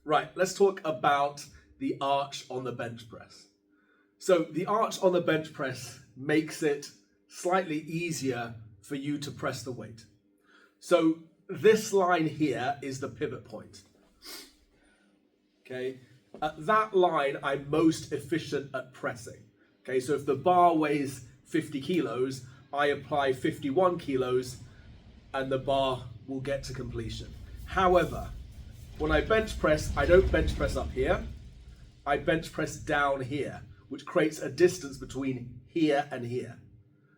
Right, let's talk about the arch on the bench press. So the arch on the bench press makes it slightly easier for you to press the weight. So this line here is the pivot point. Okay, at that line, I'm most efficient at pressing. Okay, so if the bar weighs 50 kilos, I apply 51 kilos and the bar will get to completion. However, when I bench press, I don't bench press up here. I bench press down here, which creates a distance between here and here.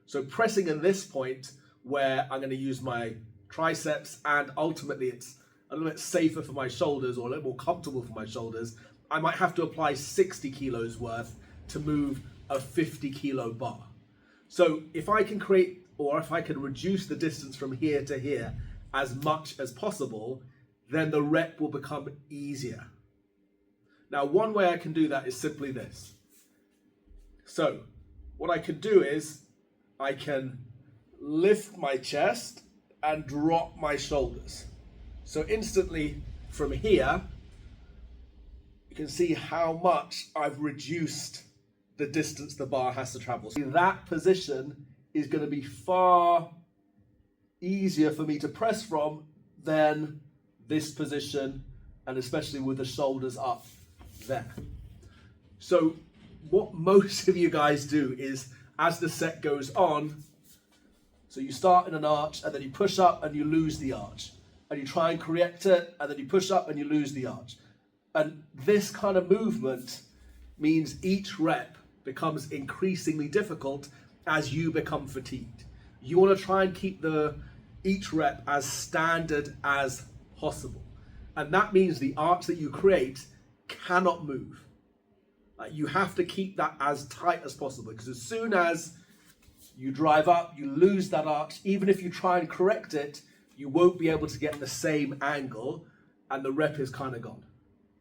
So pressing in this point where I'm going to use my triceps and ultimately it's a little bit safer for my shoulders or a little more comfortable for my shoulders, I might have to apply 60 kilos worth to move a 50 kilo bar. So if I can create, or if I can reduce the distance from here to here as much as possible, then the rep will become easier. Now, one way I can do that is simply this. So what I can do is I can lift my chest and drop my shoulders. So instantly from here, you can see how much I've reduced the distance the bar has to travel. So that position is going to be far easier for me to press from than this position, and especially with the shoulders up there. So what most of you guys do is, as the set goes on, so you start in an arch and then you push up and you lose the arch, and you try and correct it and then you push up and you lose the arch. And this kind of movement means each rep becomes increasingly difficult as you become fatigued. You want to try and keep each rep as standard as possible. And that means the arch that you create cannot move. You have to keep that as tight as possible, because as soon as you drive up, you lose that arch. Even if you try and correct it, you won't be able to get the same angle and the rep is kind of gone.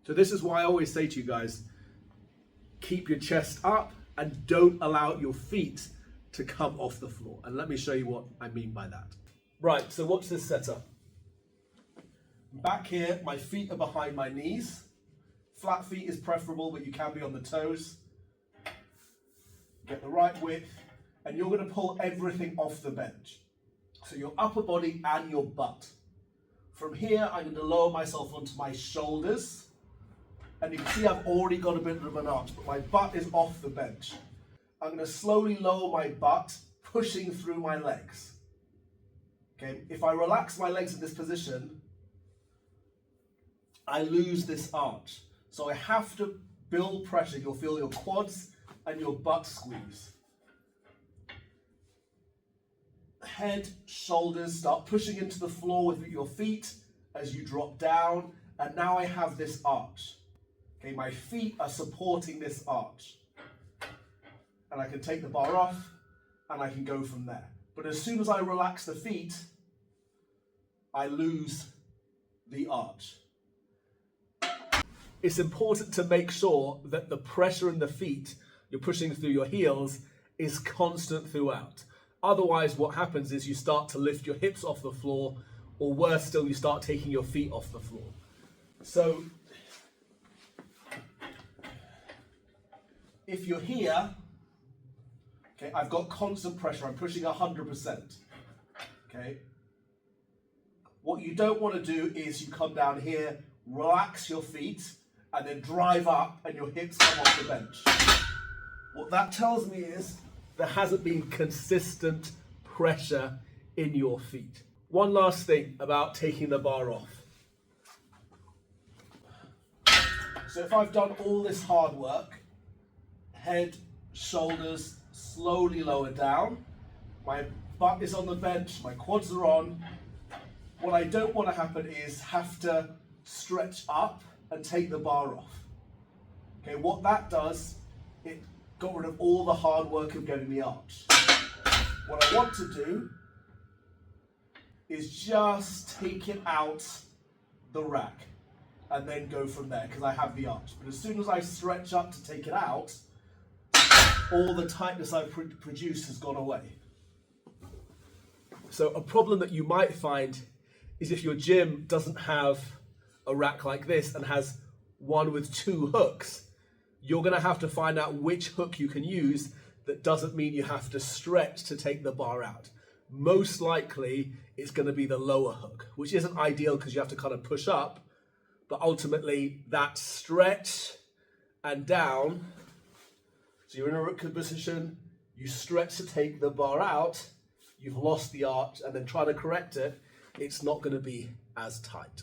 So this is why I always say to you guys, keep your chest up and don't allow your feet to come off the floor. And let me show you what I mean by that. Right, so watch this setup. Back here, my feet are behind my knees. Flat feet is preferable, but you can be on the toes. Get the right width, and you're going to pull everything off the bench. So your upper body and your butt. From here, I'm going to lower myself onto my shoulders. And you can see I've already got a bit of an arch, but my butt is off the bench. I'm going to slowly lower my butt, pushing through my legs. Okay, if I relax my legs in this position, I lose this arch. So I have to build pressure. You'll feel your quads and your butt squeeze. Head, shoulders, start pushing into the floor with your feet as you drop down. And now I have this arch. Okay, my feet are supporting this arch. And I can take the bar off and I can go from there. But as soon as I relax the feet, I lose the arch. It's important to make sure that the pressure in the feet you're pushing through your heels is constant throughout. Otherwise, what happens is you start to lift your hips off the floor, or worse still, you start taking your feet off the floor. So if you're here, okay, I've got constant pressure. I'm pushing 100%. Okay. What you don't want to do is you come down here, relax your feet, and then drive up and your hips come off the bench. What that tells me is there hasn't been consistent pressure in your feet. One last thing about taking the bar off. So if I've done all this hard work, head, shoulders, slowly lower down, my butt is on the bench, my quads are on, what I don't want to happen is have to stretch up and take the bar off. Okay, what that does, it got rid of all the hard work of getting the arch. What I want to do is just take it out the rack and then go from there, because I have the arch. But as soon as I stretch up to take it out, all the tightness I've produced has gone away. So a problem that you might find is if your gym doesn't have a rack like this and has one with 2 hooks, you're going to have to find out which hook you can use that doesn't mean you have to stretch to take the bar out. Most likely, it's going to be the lower hook, which isn't ideal because you have to kind of push up, but ultimately that stretch and down, so you're in a rook position, you stretch to take the bar out, you've lost the arch, and then try to correct it, it's not going to be as tight.